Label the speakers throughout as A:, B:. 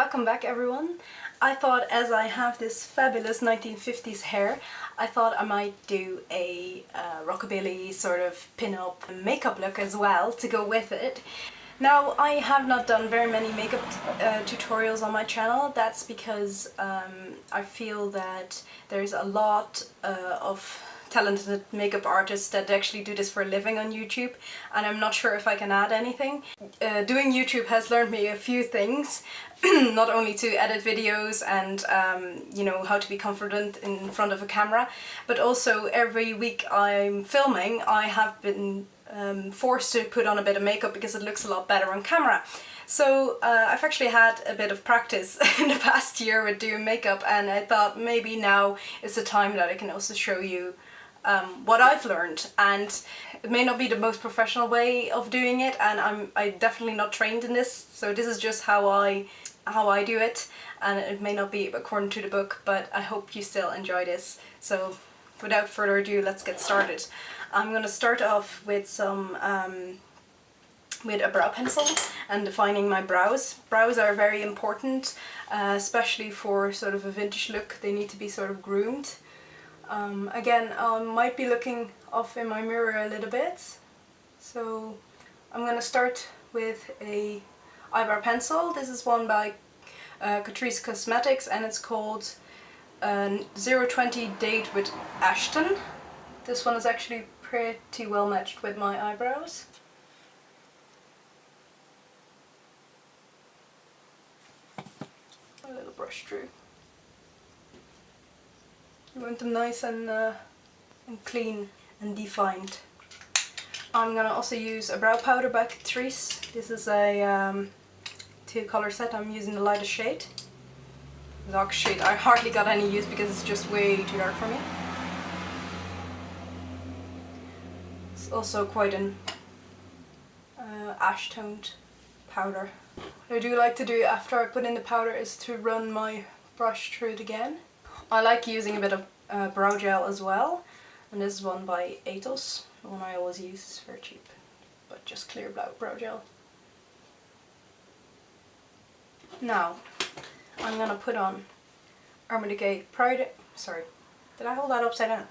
A: Welcome back everyone. I thought as I have this fabulous 1950s hair, I thought I might do a rockabilly sort of pin-up makeup look as well to go with it. Now I have not done very many makeup tutorials on my channel. That's because I feel that there's a lot of talented makeup artists that actually do this for a living on YouTube, and I'm not sure if I can add anything. Doing YouTube has learned me a few things, not only to edit videos and you know, how to be confident in front of a camera, but also every week I'm filming I have been forced to put on a bit of makeup because it looks a lot better on camera. So I've actually had a bit of practice in the past year with doing makeup, and I thought maybe now is the time that I can also show you what I've learned. And it may not be the most professional way of doing it, and I'm definitely not trained in this, so this is just how I do it, and it may not be according to the book, but I hope you still enjoy this. So without further ado, let's get started. I'm going to start off with some with a brow pencil and defining my brows. Brows are very important, especially for sort of a vintage look. They need to be sort of groomed. Again, I might be looking off in my mirror a little bit, so I'm going to start with a eyebrow pencil. This is one by Catrice Cosmetics, and it's called 020 Date with Ashton. This one is actually pretty well matched with my eyebrows. A little brush through. You want them nice and clean and defined. I'm gonna also use a brow powder by Catrice. This is a 2-color set. I'm using the lightest shade. The dark shade I hardly got any use because it's just way too dark for me. It's also quite an ash toned powder. What I do like to do after I put in the powder is to run my brush through it again. I like using a bit of brow gel as well, and this is one by Etos. The one I always use is very cheap, but just clear brow gel. Now I'm gonna put on Decay Pride. Sorry, did I hold that upside down?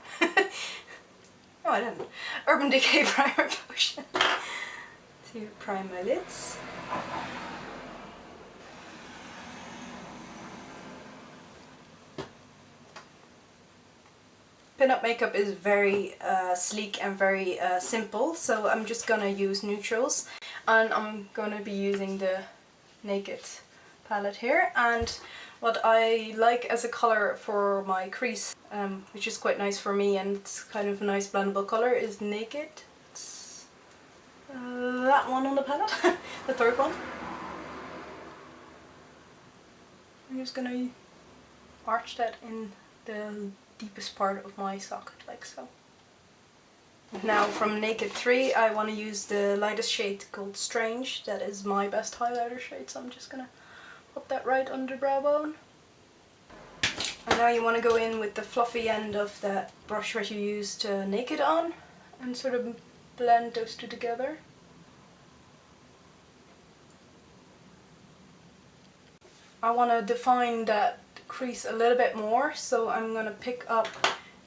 A: No, I didn't. Urban Decay Primer Potion to prime my lids. Pin-up makeup is very sleek and very simple, so I'm just gonna use neutrals, and I'm gonna be using the Naked palette here. And what I like as a color for my crease, which is quite nice for me and it's kind of a nice blendable color, is Naked. It's that one on the palette, the third one. I'm just gonna arch that in the deepest part of my socket, like so. Now from Naked 3 I want to use the lightest shade called Strange. That is my best highlighter shade, so I'm just gonna put that right under brow bone. And now you want to go in with the fluffy end of that brush that you used Naked on and sort of blend those two together. I want to define that crease a little bit more, so I'm gonna pick up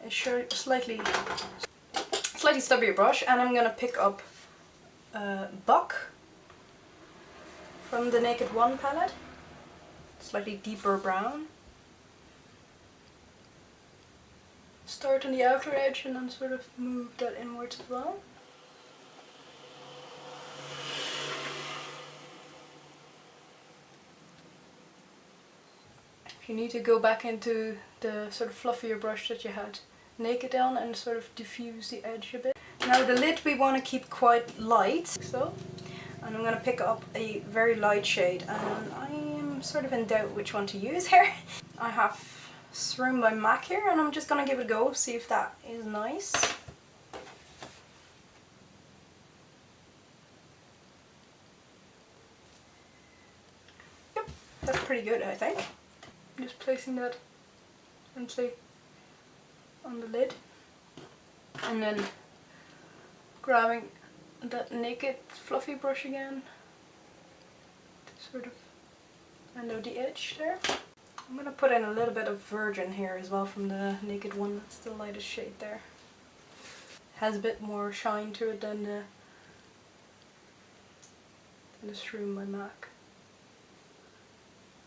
A: a slightly stubbier brush, and I'm gonna pick up Buck from the Naked 1 palette, slightly deeper brown. Start on the outer edge and then sort of move that inwards as well. You need to go back into the sort of fluffier brush that you had Naked on and sort of diffuse the edge a bit. Now the lid we want to keep quite light, so, and I'm going to pick up a very light shade, and I am sort of in doubt which one to use here. I have Shroom by MAC here, and I'm just going to give it a go, see if that is nice. Yep, that's pretty good, I think. Just placing that gently on the lid, and then grabbing that Naked fluffy brush again to sort of and the edge there. I'm going to put in a little bit of Virgin here as well from the Naked one. That's the lightest shade there. Has a bit more shine to it than the Shroom by MAC.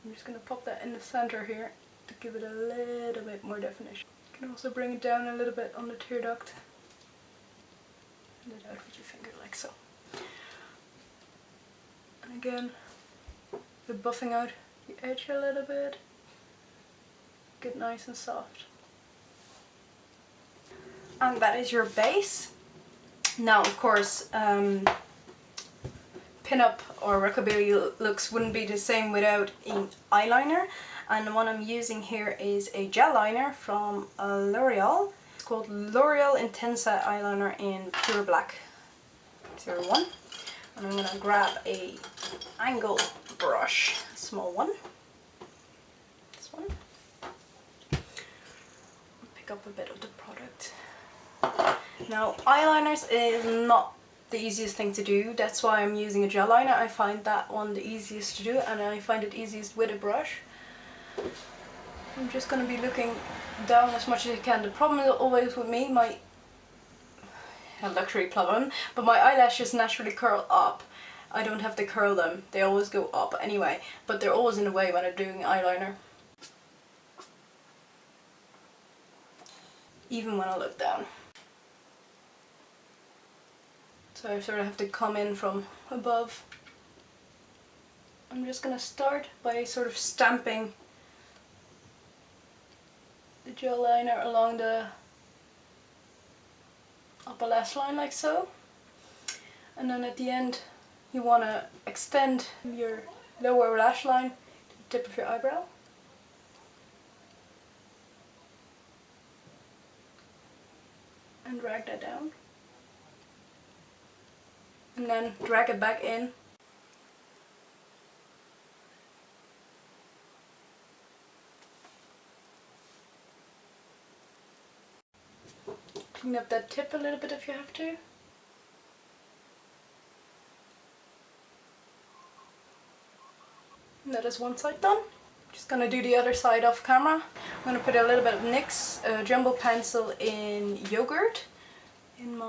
A: I'm just going to pop that in the center here to give it a little bit more definition. You can also bring it down a little bit on the tear duct. And it out with your finger like so. And again, we're buffing out the edge a little bit. Get nice and soft. And that is your base. Now, of course, pin-up or Rockabilly looks wouldn't be the same without an eyeliner. And the one I'm using here is a gel liner from L'Oreal. It's called L'Oreal Intenza eyeliner in Pure Black 01. And I'm going to grab a angle brush, a small one. This one. Pick up a bit of the product. Now, eyeliners is not the easiest thing to do. That's why I'm using a gel liner. I find that one the easiest to do, and I find it easiest with a brush. I'm just going to be looking down as much as I can. The problem is always with me, a luxury problem, but my eyelashes naturally curl up. I don't have to curl them, they always go up anyway, but they're always in the way when I'm doing eyeliner. Even when I look down. So I sort of have to come in from above. I'm just going to start by sort of stamping the gel liner along the upper lash line like so. And then at the end you want to extend your lower lash line to the tip of your eyebrow. And drag that down. And then drag it back in. Clean up that tip a little bit if you have to. And that is one side done. Just gonna do the other side off camera. I'm gonna put a little bit of NYX jumbo pencil in yogurt in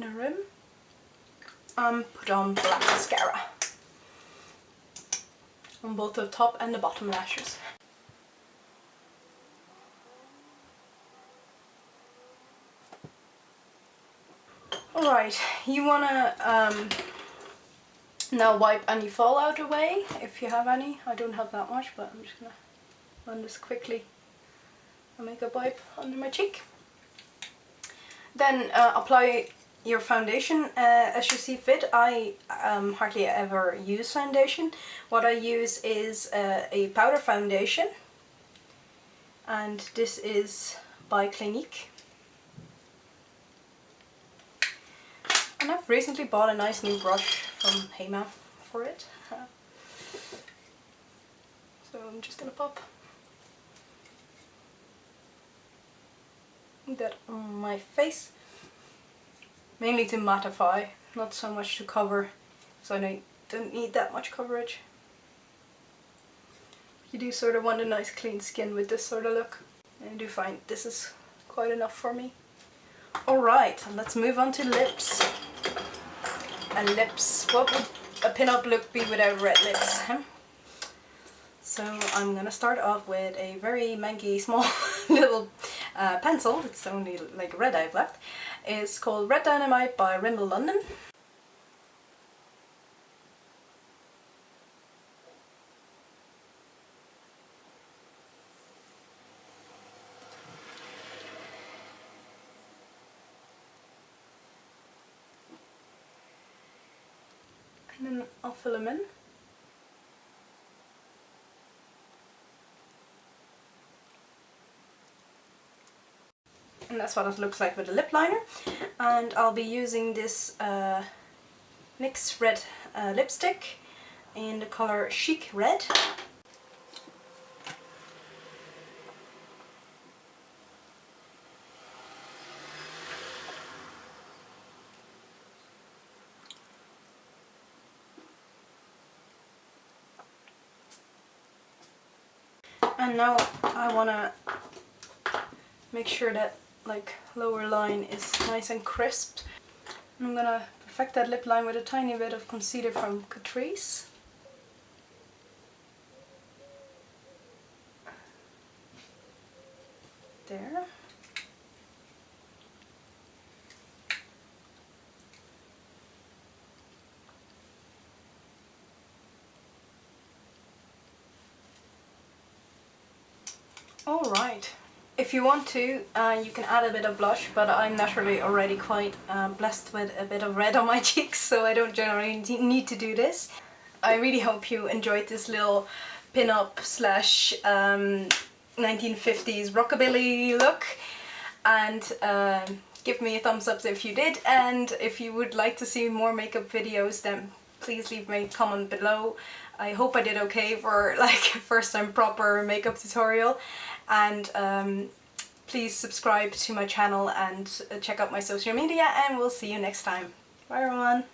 A: a rim. Put on black mascara on both the top and the bottom lashes. Alright, you wanna now wipe any fallout away if you have any. I don't have that much, but I'm just gonna run this quickly. A makeup wipe under my cheek. Then apply your foundation as you see fit. I hardly ever use foundation. What I use is a powder foundation, and this is by Clinique. And I've recently bought a nice new brush from Aodhamair for it. So I'm just gonna pop that on my face. Mainly to mattify, not so much to cover, so I don't need that much coverage. You do sort of want a nice clean skin with this sort of look. And I do find this is quite enough for me. Alright, let's move on to lips. And lips, what would a pin-up look be without red lips? So I'm gonna start off with a very manky small little pencil. It's only like red I've left. It's called Red Dynamite by Rimmel London. And then I'll fill them in. And that's what it looks like with the lip liner. And I'll be using this NYX red lipstick in the color Chic Red. And now I want to make sure that like lower line is nice and crisp. I'm gonna perfect that lip line with a tiny bit of concealer from Catrice. There. Alright. If you want to, you can add a bit of blush, but I'm naturally already quite blessed with a bit of red on my cheeks, so I don't generally need to do this. I really hope you enjoyed this little pin-up slash 1950s rockabilly look, and give me a thumbs up if you did, and if you would like to see more makeup videos, then please leave me a comment below. I hope I did okay for like first time proper makeup tutorial, and please subscribe to my channel and check out my social media, and we'll see you next time. Bye everyone!